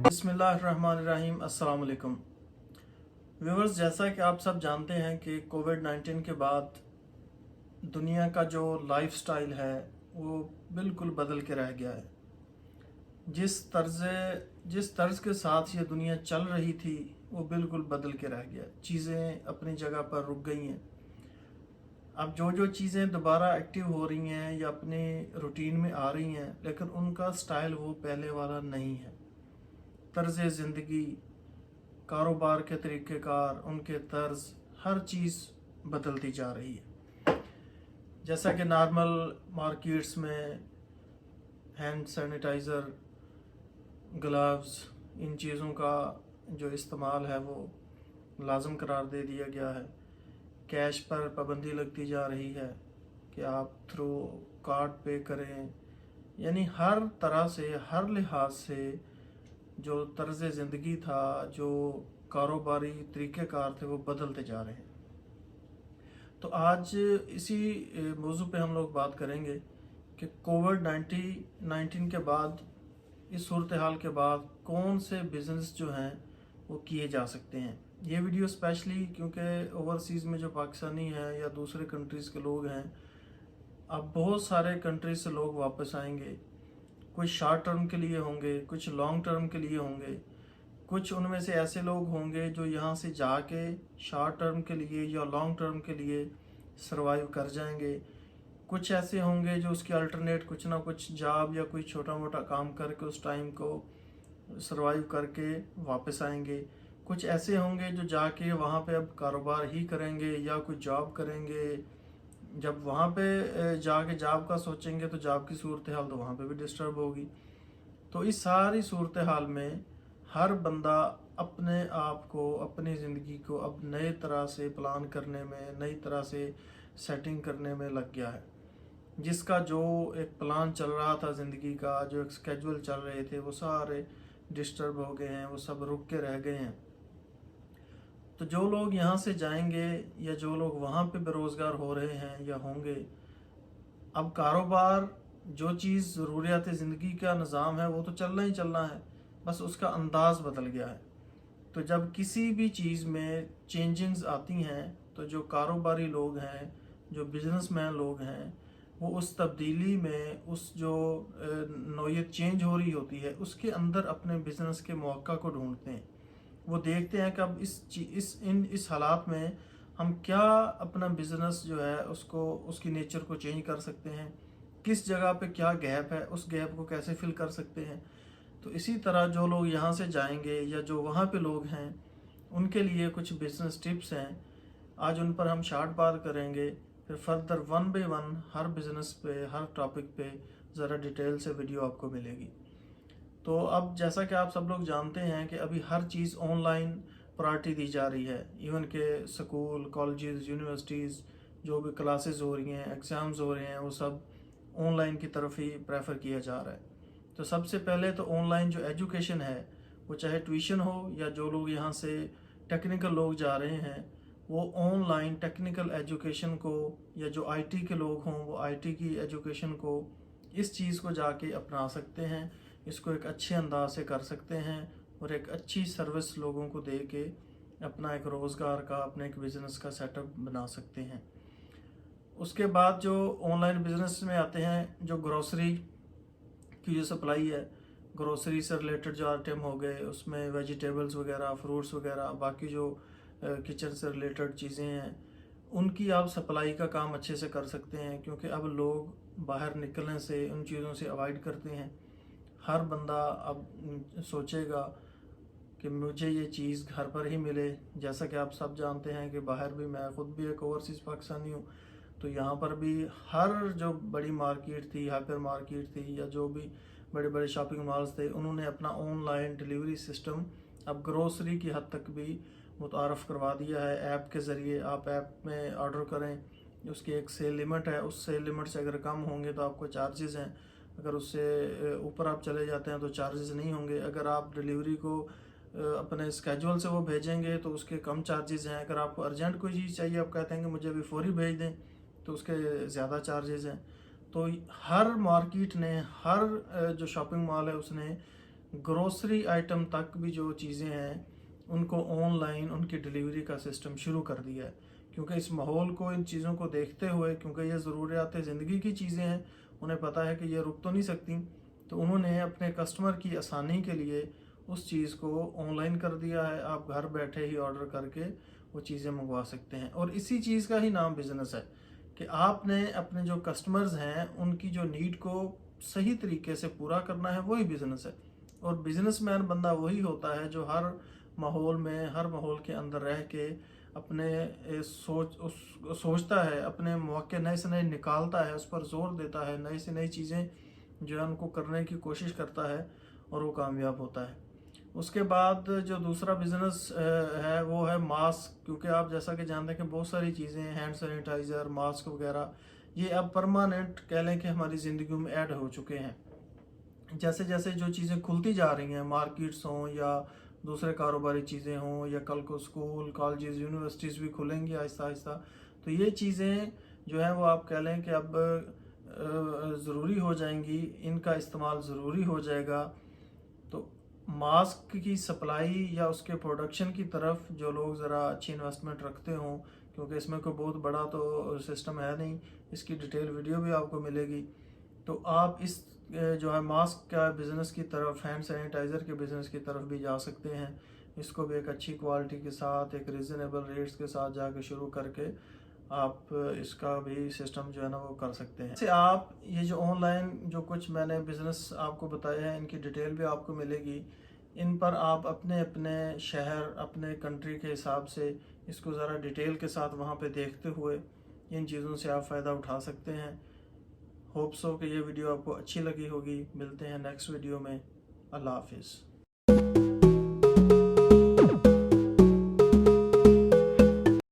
बिस्मिल्लाहिर्रहमानिर्रहीम। अस्सलाम वालेकुम व्यूअर्स, जैसा कि आप सब जानते हैं कि कोविड-19 के बाद दुनिया का जो लाइफस्टाइल है वो बिल्कुल बदल के रह गया है। जिस तर्ज के साथ ये दुनिया चल रही थी वो बिल्कुल बदल के रह गया। चीज़ें अपनी जगह पर रुक गई हैं। अब जो चीज़ें दोबारा एक्टिव हो रही हैं या अपने रूटीन में आ रही हैं, लेकिन उनका स्टाइल वो पहले वाला नहीं है। तर्ज ज़िंदगी, कारोबार के तरीक़ेकार, उनके तर्ज, हर चीज़ बदलती जा रही है। जैसा कि नॉर्मल मार्केट्स में हैंड सैनिटाइज़र, ग्लव्स, इन चीज़ों का जो इस्तेमाल है वो लाजम करार दे दिया गया है। कैश पर पाबंदी लगती जा रही है कि आप थ्रू कार्ड पे करें। यानी हर तरह से, हर लिहाज से जो तर्ज ज़िंदगी था, जो कारोबारी तरीक़ेकार थे, वो बदलते जा रहे हैं। तो आज इसी मौजू पे हम लोग बात करेंगे कि कोविड-19 के बाद, इस सूरत हाल के बाद कौन से बिज़नेस जो हैं वो किए जा सकते हैं। ये वीडियो स्पेशली क्योंकि ओवरसीज़ में जो पाकिस्तानी हैं या दूसरे कंट्रीज़ के लोग हैं, अब बहुत सारे कंट्रीज से लोग वापस आएंगे। कुछ शॉर्ट टर्म के लिए होंगे, कुछ लॉन्ग टर्म के लिए होंगे। कुछ उनमें से ऐसे लोग होंगे जो यहाँ से जाके शॉर्ट टर्म के लिए या लॉन्ग टर्म के लिए सरवाइव कर जाएंगे। कुछ ऐसे होंगे जो उसके अल्टरनेट कुछ ना कुछ जॉब या कोई छोटा मोटा काम करके उस टाइम को सरवाइव करके वापस आएंगे। कुछ ऐसे होंगे जो जाके वहाँ पे अब कारोबार ही करेंगे या कोई जॉब करेंगे। जब वहाँ पे जाके जॉब का सोचेंगे तो जॉब की सूरत हाल तो वहाँ पे भी डिस्टर्ब होगी। तो इस सारी सूरत हाल में हर बंदा अपने आप को, अपनी ज़िंदगी को अब नए तरह से प्लान करने में, नई तरह से सेटिंग करने में लग गया है। जिसका जो एक प्लान चल रहा था ज़िंदगी का, जो एक स्केड्यूल चल रहे थे, वो सारे डिस्टर्ब हो गए हैं, वो सब रुक के रह गए हैं। तो जो लोग यहाँ से जाएंगे या जो लोग वहाँ पे बेरोज़गार हो रहे हैं या होंगे, अब कारोबार, जो चीज़ ज़रूरियात ज़िंदगी का निज़ाम है वो तो चलना ही चलना है, बस उसका अंदाज़ बदल गया है। तो जब किसी भी चीज़ में चेंजिंग्स आती हैं तो जो कारोबारी लोग हैं, जो बिजनेसमैन लोग हैं, वो उस तब्दीली में, उस जो नौयत चेंज हो रही होती है उसके अंदर अपने बिज़नेस के मौका को ढूंढते हैं। वो देखते हैं कि अब इस हालात में हम क्या अपना बिज़नेस जो है उसको, उसकी नेचर को चेंज कर सकते हैं, किस जगह पे क्या गैप है, उस गैप को कैसे फिल कर सकते हैं। तो इसी तरह जो लोग यहाँ से जाएंगे या जो वहाँ पे लोग हैं, उनके लिए कुछ बिज़नेस टिप्स हैं। आज उन पर हम शॉर्ट बात करेंगे, फिर further one by one her business पे, हर टॉपिक पे ज़रा डिटेल से वीडियो आपको मिलेगी। तो अब जैसा कि आप सब लोग जानते हैं कि अभी हर चीज़ ऑनलाइन प्रायोरिटी दी जा रही है। इवन के स्कूल, कॉलेजेस, यूनिवर्सिटीज़, जो भी क्लासेस हो रही हैं, एग्ज़ाम्स हो रहे हैं, वो सब ऑनलाइन की तरफ ही प्रेफर किया जा रहा है। तो सबसे पहले तो ऑनलाइन जो एजुकेशन है, वो चाहे ट्यूशन हो या जो लोग यहाँ से टेक्निकल लोग जा रहे हैं, वो ऑनलाइन टेक्निकल एजुकेशन को, या जो आईटी के लोग हों वो आईटी की एजुकेशन को, इस चीज़ को जाके अपना सकते हैं। इसको एक अच्छे अंदाज से कर सकते हैं और एक अच्छी सर्विस लोगों को दे के अपना एक रोज़गार का, अपने एक बिज़नेस का सेटअप बना सकते हैं। उसके बाद जो ऑनलाइन बिज़नेस में आते हैं, जो ग्रोसरी की जो सप्लाई है, ग्रोसरी से रिलेटेड जो आइटम हो गए, उसमें वेजिटेबल्स वगैरह, फ्रूट्स वगैरह, बाकी जो किचन से रिलेटेड चीज़ें हैं, उनकी आप सप्लाई का काम अच्छे से कर सकते हैं। क्योंकि अब लोग बाहर निकलने से, उन चीज़ों से अवॉइड करते हैं। हर बंदा अब सोचेगा कि मुझे ये चीज़ घर पर ही मिले। जैसा कि आप सब जानते हैं कि बाहर भी, मैं ख़ुद भी एक ओवरसीज़ पाकिस्तानी हूँ, तो यहाँ पर भी हर जो बड़ी मार्केट थी, हाइपर मार्केट थी, या जो भी बड़े बड़े शॉपिंग मॉल्स थे, उन्होंने अपना ऑनलाइन डिलीवरी सिस्टम अब ग्रोसरी की हद तक भी मुतारफ़ करवा दिया है। ऐप के ज़रिए आप ऐप में ऑर्डर करें, उसकी एक सेल लिमिट है, उस सेल लिमिट से अगर कम होंगे तो आपको चार्जेस हैं, अगर उससे ऊपर आप चले जाते हैं तो चार्जेस नहीं होंगे। अगर आप डिलीवरी को अपने स्केड्यूल से वो भेजेंगे तो उसके कम चार्जेस हैं। अगर आपको अर्जेंट कोई चीज़ चाहिए, आप कहते हैं कि मुझे अभी फौरी भेज दें, तो उसके ज़्यादा चार्जेस हैं। तो हर मार्केट ने, हर जो शॉपिंग मॉल है उसने ग्रोसरी आइटम तक भी जो चीज़ें हैं उनको ऑनलाइन उनकी डिलीवरी का सिस्टम शुरू कर दिया है, क्योंकि इस माहौल को, इन चीज़ों को देखते हुए, क्योंकि ये ज़रूरियात ज़िंदगी की चीज़ें हैं, उन्हें पता है कि ये रुक तो नहीं सकती, तो उन्होंने अपने कस्टमर की आसानी के लिए उस चीज़ को ऑनलाइन कर दिया है। आप घर बैठे ही ऑर्डर करके वो चीज़ें मंगवा सकते हैं, और इसी चीज़ का ही नाम बिज़नेस है कि आपने अपने जो कस्टमर्स हैं उनकी जो नीड को सही तरीके से पूरा करना है, वही बिज़नेस है। और बिजनेसमैन बंदा वही होता है जो हर माहौल में, हर माहौल के अंदर रह के अपने सोचता है, अपने मौके नए से नए निकालता है, उस पर जोर देता है, नई से नई चीज़ें जो है उनको करने की कोशिश करता है, और वो कामयाब होता है। उसके बाद जो दूसरा बिज़नेस है वो है मास्क, क्योंकि आप जैसा कि जानते हैं कि बहुत सारी चीज़ें, हैंड सैनिटाइज़र, मास्क वगैरह, ये अब परमानेंट कह लें कि हमारी ज़िंदगी में ऐड हो चुके हैं। जैसे जैसे जो चीज़ें खुलती जा रही हैं, मार्केट्स हों या दूसरे कारोबारी चीज़ें हों, या कल को स्कूल, कॉलेजेस, यूनिवर्सिटीज़ भी खुलेंगी आहिस्ता आहिस्ता, तो ये चीज़ें जो हैं वो आप कह लें कि अब ज़रूरी हो जाएंगी, इनका इस्तेमाल ज़रूरी हो जाएगा। तो मास्क की सप्लाई या उसके प्रोडक्शन की तरफ जो लोग ज़रा अच्छी इन्वेस्टमेंट रखते हों, क्योंकि इसमें कोई बहुत बड़ा तो सिस्टम है नहीं, इसकी डिटेल वीडियो भी आपको मिलेगी, तो आप इस जो है मास्क का बिज़नेस की तरफ, हैंड सैनिटाइज़र के बिज़नेस की तरफ भी जा सकते हैं। इसको भी एक अच्छी क्वालिटी के साथ, एक रीज़नेबल रेट्स के साथ जाके शुरू करके आप इसका भी सिस्टम जो है ना वो कर सकते हैं। से आप ये जो ऑनलाइन जो कुछ मैंने बिज़नेस आपको बताए हैं, इनकी डिटेल भी आपको मिलेगी। इन पर आप अपने अपने शहर, अपने कंट्री के हिसाब से इसको ज़रा डिटेल के साथ वहाँ पे देखते हुए इन चीज़ों से आप फ़ायदा उठा सकते हैं। होप सो कि ये वीडियो आपको अच्छी लगी होगी। मिलते हैं नेक्स्ट वीडियो में। अल्लाह हाफिज़।